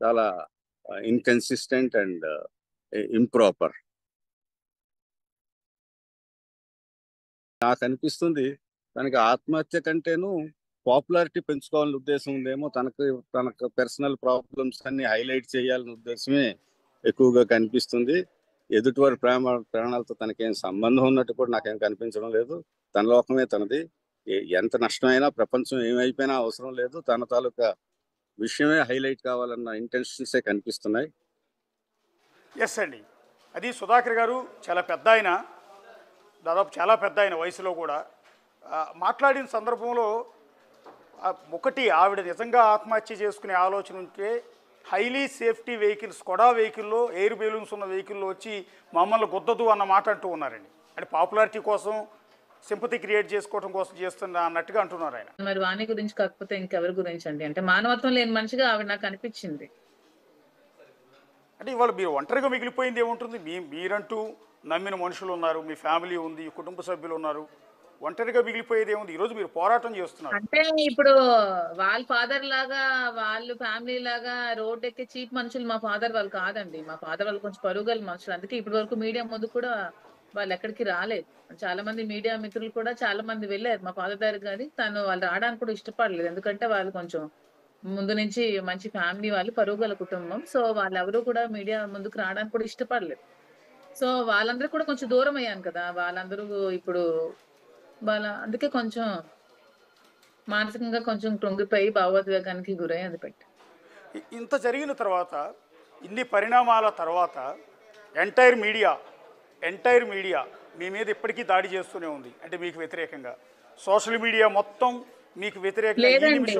చాలా inconsistent and improper. నాకు అనిపిస్తుంది తనకి ఆత్మహత్య కంటేను పాపులారిటీ పెంచుకోవాలని ఉద్దేశం ఉందేమో. తనకు పర్సనల్ ప్రాబ్లమ్స్ అన్ని హైలైట్ చేయాలనే ఉద్దేశమే ఎక్కువగా కనిపిస్తుంది. ఎదుటివారి ప్రాణాలతో తనకేం సంబంధం ఉన్నట్టు కూడా నాకేం కనిపించడం లేదు. తన లోకమే తనది. ఎంత నష్టమైనా, ప్రపంచం ఏమైపోయినా అవసరం లేదు. తన తాలూకా విషయమే హైలైట్ కావాలన్న ఇంటెన్షన్సే కనిపిస్తున్నాయి. ఎస్ అండి, అది సుధాకర్ గారు చాలా పెద్ద ఆయన, దాదాపు చాలా పెద్ద ఆయన వయసులో కూడా. మాట్లాడిన సందర్భంలో ఒకటి, ఆవిడ నిజంగా ఆత్మహత్య చేసుకునే ఆలోచన ఉంటే హైలీ సేఫ్టీ వెహికల్స్, స్కోడా వెహికల్లో, ఎయిర్ బెలూన్స్ ఉన్న వెహికల్లో వచ్చి మమ్మల్ని గుద్దదు అన్న మాట అంటూ ఉన్నారండి. అంటే పాపులారిటీ కోసం, సింపతి క్రియేట్ చేసుకోవడం కోసం చేస్తున్నా అన్నట్టుగా అంటున్నారు ఆయన. మరి వాణి గురించి కాకపోతే ఇంకెవరి గురించి అండి? అంటే మానవత్వం లేని మనిషిగా ఆవిడ నాకు అనిపించింది. అంటే ఇవాళ మీరు ఒంటరిగా మిగిలిపోయింది ఏముంటుంది? మీరంటూ నమ్మిన మనుషులు ఉన్నారు, మీ ఫ్యామిలీ ఉంది, కుటుంబ సభ్యులు ఉన్నారు. ఒంటరిగా మిగిలిపోయేది ఏముంది? ఈరోజు మీరు పోరాటం చేస్తున్నారు. అంటే ఇప్పుడు వాళ్ళ ఫాదర్ లాగా, వాళ్ళు ఫ్యామిలీ లాగా రోడ్ ఎక్కే చీప్ మనుషులు మా ఫాదర్ వాళ్ళు కాదండి. మా ఫాదర్ వాళ్ళు కొంచెం పరుగల మనుషులు. అందుకే ఇప్పటి వరకు మీడియా ముందు కూడా వాళ్ళు ఎక్కడికి రాలేదు. చాలా మంది మీడియా మిత్రులు కూడా చాలా మంది వెళ్ళారు మా ఫాదర్ దగ్గర, కానీ వాళ్ళు రావడానికి కూడా ఇష్టపడలేదు. ఎందుకంటే వాళ్ళు కొంచెం ముందు నుంచి మంచి ఫ్యామిలీ వాళ్ళు, పరుగల కుటుంబం. సో వాళ్ళెవరూ కూడా మీడియా ముందుకు రావడానికి కూడా ఇష్టపడలేదు. సో వాళ్ళందరూ కూడా కొంచెం దూరం అయ్యాను కదా. వాళ్ళందరూ ఇప్పుడు అందుకే కొంచెం మానసికంగా కొంచెం కృంగిపోయి భావోద్వేగానికి గురై అది పెట్టి. ఇంత జరిగిన తర్వాత, ఇన్ని పరిణామాల తర్వాత ఎంటైర్ మీడియా మీ మీద ఇప్పటికీ దాడి చేస్తూనే ఉంది. అంటే మీకు వ్యతిరేకంగా సోషల్ మీడియా మొత్తం మీకు లేదండి.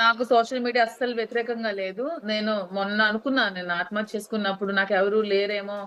నాకు సోషల్ మీడియా అస్సలు వ్యతిరేకంగా లేదు. నేను మొన్న అనుకున్నాను, నేను ఆత్మహత్య చేసుకున్నప్పుడు నాకు ఎవరు లేరేమో,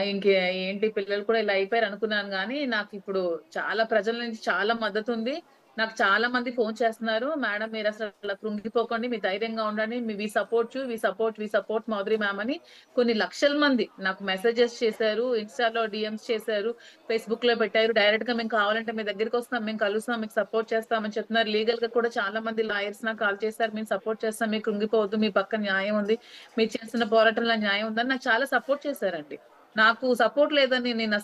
ఏంటి పిల్లలు కూడా ఇలా అయిపోయారు అనుకున్నాను. కానీ నాకు ఇప్పుడు చాలా ప్రజల నుంచి చాలా మద్దతు ఉంది. నాకు చాలా మంది ఫోన్ చేస్తున్నారు, మేడం మీరు అసలు అలా కృంగిపోకండి, మీ ధైర్యంగా ఉండండి, వి సపోర్ట్ మాధురి మ్యామ్ అని కొన్ని లక్షల మంది నాకు మెసేజెస్ చేశారు, ఇన్స్టాలో డిఎంస్ చేశారు, ఫేస్బుక్ లో పెట్టారు. డైరెక్ట్ గా మేము కావాలంటే మీ దగ్గరికి వస్తాం, మేము కలుస్తాం, మీకు సపోర్ట్ చేస్తామని చెప్తున్నారు. లీగల్ గా కూడా చాలా మంది లాయర్స్ నాకు కాల్ చేశారు, మేము సపోర్ట్ చేస్తాం, మీకు కృంగిపోవద్దు, మీ పక్క న్యాయం ఉంది, మీరు చేస్తున్న పోరాటంలో న్యాయం ఉందని నాకు చాలా సపోర్ట్ చేశారండి. నాకు సపోర్ట్ లేదని నేను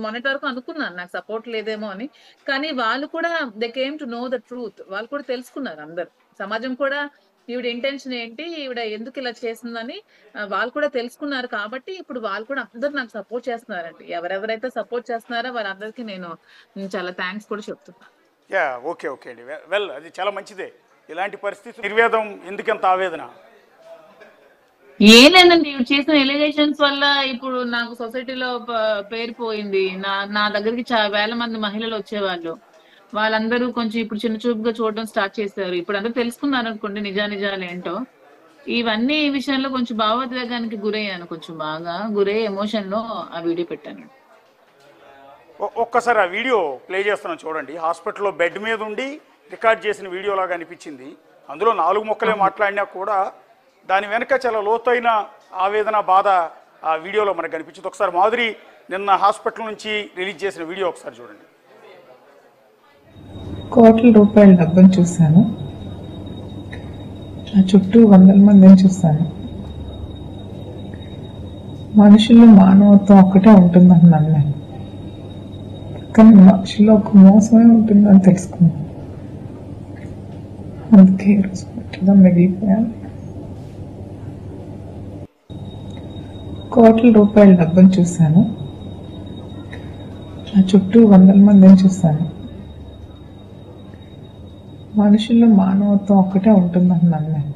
మొన్నటి వరకు అనుకున్నాను నాకు సపోర్ట్ లేదేమో అని. కానీ వాళ్ళు కూడా they came to know the truth. వాళ్ళు కూడా తెలుసుకున్నారు, అందరు సమాజం కూడా ఈవిడ ఇంటెన్షన్ ఏంటి, ఈవిడ ఎందుకు ఇలా చేసిందని వాళ్ళు కూడా తెలుసుకున్నారు. కాబట్టి ఇప్పుడు వాళ్ళు కూడా అందరు నాకు సపోర్ట్ చేస్తున్నారండి. ఎవరెవరైతే సపోర్ట్ చేస్తున్నారో వాళ్ళందరికీ నేను చాలా థ్యాంక్స్ కూడా చెప్తున్నాను. ఓకే అండి, వెల్, అది చాలా మంచిదే. ఇలాంటి పరిస్థితి నిర్వేదం ఎందుకంత ఆవేదన? ఏం లేదండి, ఇవి చేసిన ఎలిగేషన్స్ వల్ల ఇప్పుడు నాకు సొసైటీలో పేరు పోయింది. నా దగ్గరికి వేల మంది మహిళలు వచ్చేవాళ్ళు. వాళ్ళందరూ కొంచెం ఇప్పుడు చిన్న చూపుగా చూడడం స్టార్ట్ చేశారు. ఇప్పుడు అందరూ తెలుసుకున్నారు అనుకోండి నిజాలు ఏంటో. ఇవన్నీ ఈ విషయంలో కొంచెం భావోద్వేగానికి గురయ్యాను, కొంచెం బాగా గురయ్యే ఎమోషన్ లో ఆ వీడియో పెట్టాను. ఒక్కసారి ఆ వీడియో ప్లే చేస్తున్నాను చూడండి. హాస్పిటల్లో బెడ్ మీద ఉండి రికార్డ్ చేసిన వీడియో లాగా అనిపించింది. అందులో 4 ముక్కలే మాట్లాడినా కూడా దాని వెనక చాలా లోతైన ఆవేదన, బాధ ఆ వీడియోలో మనకు కనిపించింది. ఒకసారి మాధురి నిన్న హాస్పిటల్ నుంచి రిలీజ్ చేసిన వీడియో ఒకసారి చూడండి. కోట్ల రూపాయల డబ్బును చూశాను, నా చుట్టూ వందల మందిని చూశాను. మనుషుల్లో మానవత్వం ఒక్కటే ఉంటుందని నమ్మాను, కానీ మనుషుల్లో ఒక మోసమే ఉంటుందని తెలుసుకున్నాను. అందుకే ఈరోజు పట్టుగా మిగిలిపోయాను. కోట్ల రూపాయల డబ్బును చూశాను, నా చుట్టూ వందల మందిని చూశాను. మనుషుల్లో మానవత్వం ఒక్కటే ఉంటుందని నమ్మాను,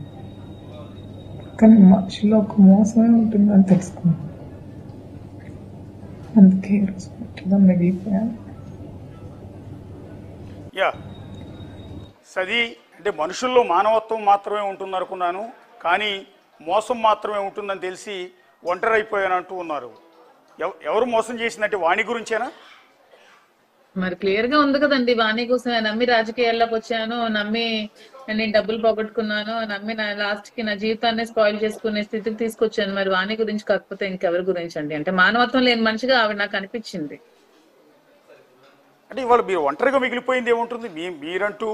కానీ మనుషుల్లో ఒక మోసమే ఉంటుందని తెలుసుకున్నాను. అందుకే ఈరోజు పట్టుగా మిగిలిపోయాను. సది అంటే మనుషుల్లో మానవత్వం మాత్రమే ఉంటుంది అనుకున్నాను, కానీ మోసం మాత్రమే ఉంటుందని తెలిసి ఒంటరి అయిపోయానంటూ ఉన్నారు. ఎవరు మోసం చేసిందంటే వాణి గురించేనా? మరి క్లియర్ గా ఉంది కదండి, వాణి కోసం నమ్మి రాజకీయాల్లోకి వచ్చాను, నమ్మి నేను డబ్బులు పోగొట్టుకున్నాను, నమ్మి నా లాస్ట్ కి నా జీవితాన్ని స్పాయిల్ చేసుకునే స్థితికి తీసుకొచ్చాను. మరి వాణి గురించి కాకపోతే ఇంకెవరి గురించి అండి? అంటే మానవత్వం లేని మనిషిగా ఆవిడ నాకు అనిపించింది. అంటే ఇవాళ మీరు ఒంటరిగా మిగిలిపోయింది ఏముంటుంది? మీరంటూ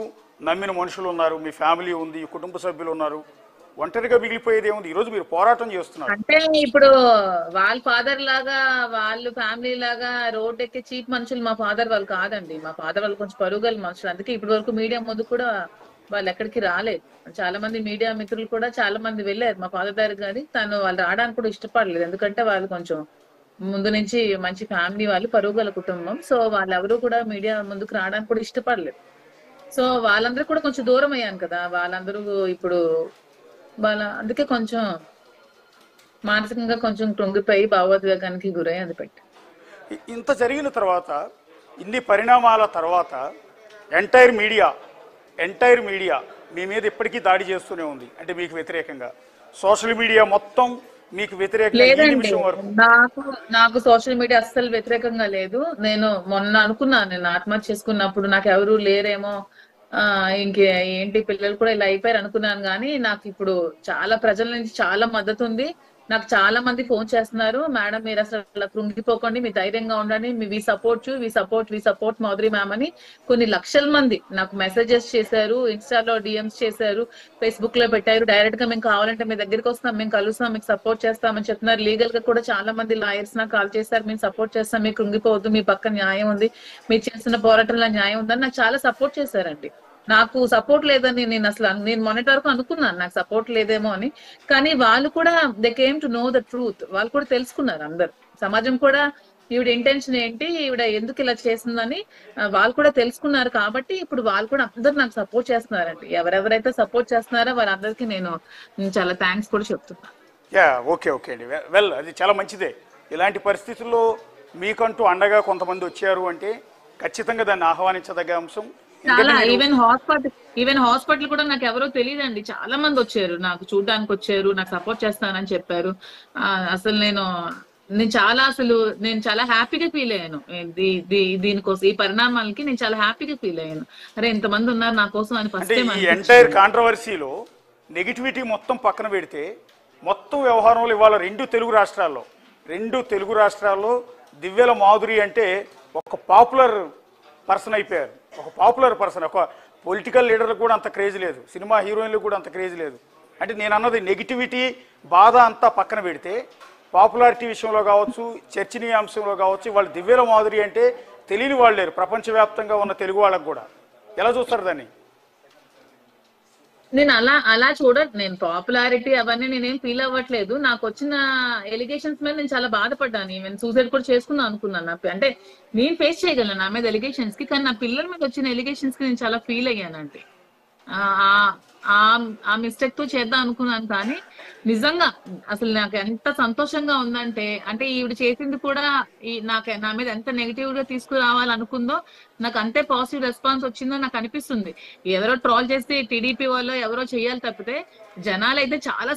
నమ్మిన మనుషులు ఉన్నారు, మీ ఫ్యామిలీ ఉంది, కుటుంబ సభ్యులు ఉన్నారు. ఒంటరిగా మిగిలిపోయేది ఏముంది? ఈరోజు మీరు పోరాటం చేస్తున్నారు. అంటే ఇప్పుడు వాళ్ళ ఫాదర్ లాగా వాళ్ళు ఫ్యామిలీ లాగా రోడ్ ఎక్కే చీప్ మనుషులు మా ఫాదర్ వాళ్ళు కాదండి. మా ఫాదర్ వాళ్ళు కొంచెం పరుగుల మనుషులు. అందుకే ఇప్పటి వరకు మీడియా ముందు కూడా వాళ్ళు ఎక్కడికి రాలేదు. చాలా మంది మీడియా మిత్రులు కూడా చాలా మంది వెళ్ళారు మా ఫాదర్ దగ్గర, కానీ తను వాళ్ళు రావడానికి కూడా ఇష్టపడలేదు. ఎందుకంటే వాళ్ళు కొంచెం ముందు నుంచి మంచి ఫ్యామిలీ వాళ్ళు, పరుగుల కుటుంబం. సో వాళ్ళెవరూ కూడా మీడియా ముందుకు రావడానికి కూడా ఇష్టపడలేదు. సో వాళ్ళందరూ కూడా కొంచెం దూరం అయ్యాను కదా. వాళ్ళందరూ ఇప్పుడు అందుకే కొంచెం మానసికంగా కొంచెం కృంగిపోయి భావోద్వేగానికి గురై అది పెట్టి. ఇంత జరిగిన తర్వాత, ఇన్ని పరిణామాల తర్వాత ఎంటైర్ మీడియా మీ మీద ఇప్పటికీ దాడి చేస్తూనే ఉంది. అంటే మీకు వ్యతిరేకంగా సోషల్ మీడియా మొత్తం మీకు వ్యతిరేకంగా. లేదండి, నాకు సోషల్ మీడియా అస్సలు వ్యతిరేకంగా లేదు. నేను మొన్న అనుకున్నాను, నేను ఆత్మహత్య చేసుకున్నప్పుడు నాకు ఎవరు లేరేమో, ఏంటి పిల్లలు కూడా ఇలా అయిపోయారు అనుకున్నాను. కానీ నాకు ఇప్పుడు చాలా ప్రజల నుంచి చాలా మద్దతు ఉంది. నాకు చాలా మంది ఫోన్ చేస్తున్నారు, మేడం మీరు అసలు అలా కృంగిపోకండి, మీ ధైర్యంగా ఉండండి, వి సపోర్ట్ మాధురి మ్యామ్ అని కొన్ని లక్షల మంది నాకు మెసేజెస్ చేశారు, ఇన్స్టాలో డిఎంస్ చేశారు, ఫేస్బుక్ లో పెట్టారు. డైరెక్ట్ గా మేము కావాలంటే మీ దగ్గరికి వస్తాం, మేము కలుస్తాం, మీకు సపోర్ట్ చేస్తామని చెప్తున్నారు. లీగల్ గా కూడా చాలా మంది లాయర్స్ నాకు కాల్ చేశారు, మేము సపోర్ట్ చేస్తాం, మీకు కృంగిపోవద్దు, మీ పక్క న్యాయం ఉంది, మీరు చేస్తున్న పోరాటంలో న్యాయం ఉందని నాకు చాలా సపోర్ట్ చేశారండి. నాకు సపోర్ట్ లేదని నేను మొన్నటి వరకు అనుకున్నాను నాకు సపోర్ట్ లేదేమో అని. కానీ వాళ్ళు కూడా they came to know the truth. వాళ్ళు కూడా తెలుసుకున్నారు, అందరు సమాజం కూడా ఈవిడ ఇంటెన్షన్ ఏంటి, ఈవిడ ఎందుకు ఇలా చేసిందని వాళ్ళు కూడా తెలుసుకున్నారు. కాబట్టి ఇప్పుడు వాళ్ళు కూడా అందరు నాకు సపోర్ట్ చేస్తున్నారండి. ఎవరెవరైతే సపోర్ట్ చేస్తున్నారో వాళ్ళందరికీ నేను చాలా థ్యాంక్స్ కూడా చెప్తున్నాను. ఓకే అండి, వెల్ అది చాలా మంచిదే. ఇలాంటి పరిస్థితుల్లో మీకంటూ అండగా కొంతమంది వచ్చారు అంటే ఖచ్చితంగా దాన్ని ఆహ్వానించదగ్గ అంశం. చాలా ఈవెన్ హాస్పిటల్ కూడా నాకు ఎవరో తెలియదండి, చాలా మంది వచ్చారు, నాకు చూడడానికి వచ్చారు, నాకు సపోర్ట్ చేస్తానని చెప్పారు. అసలు నేను చాలా హ్యాపీగా ఫీల్ అయ్యాను దీనికోసం, ఈ పరిణామాలకి నేను చాలా హ్యాపీగా ఫీల్ అయ్యాను. అరే ఇంతమంది ఉన్నారు నా కోసం అని ఫస్ట్ టైం. ఈ ఎంటైర్ కాంట్రవర్సీలో నెగిటివిటీ మొత్తం పక్కన పెడితే, మొత్తం వ్యవహారంలో ఇవాళ రెండు తెలుగు రాష్ట్రాల్లో దివ్యల మాధురి అంటే ఒక పాపులర్ పర్సన్ అయిపోయారు. ఒక పొలిటికల్ లీడర్లకు కూడా అంత క్రేజ్ లేదు, సినిమా హీరోయిన్లకు కూడా అంత క్రేజ్ లేదు. అంటే నేను అన్నది నెగిటివిటీ బాధ అంతా పక్కన పెడితే, పాపులారిటీ విషయంలో కావచ్చు, చర్చనీయాంశంలో కావచ్చు, వాళ్ళు దివ్యల మాధురి అంటే తెలియని వాళ్ళు లేరు ప్రపంచవ్యాప్తంగా ఉన్న తెలుగు వాళ్ళకు కూడా. ఎలా చూస్తారు దాన్ని? నేను అలా నేను పాపులారిటీ అవన్నీ నేనేం ఫీల్ అవ్వట్లేదు. నాకు వచ్చిన ఎలిగేషన్స్ మీద నేను చాలా బాధపడ్డాను. ఈవెన్ సూసైడ్ కూడా చేసుకుందాం అనుకున్నాను. అంటే నేను ఫేస్ చేయగలను నా మీద ఎలిగేషన్స్ కి, కానీ నా పిల్లల మీద వచ్చిన ఎలిగేషన్స్ కి నేను చాలా ఫీల్ అయ్యానండి. ఆ మిస్టేక్ తో చేద్దాం అనుకున్నాను. కానీ నిజంగా అసలు నాకు ఎంత సంతోషంగా ఉందంటే, అంటే ఈవిడ చేసింది కూడా నా మీద ఎంత నెగిటివ్ గా తీసుకురావాలనుకుందో నాకు అంతే పాజిటివ్ రెస్పాన్స్ వచ్చిందో నాకు అనిపిస్తుంది. ఎవరో ట్రోల్ చేసి టీడీపీ వాళ్ళు ఎవరో చేయాలి తప్పితే జనాలు అయితే చాలా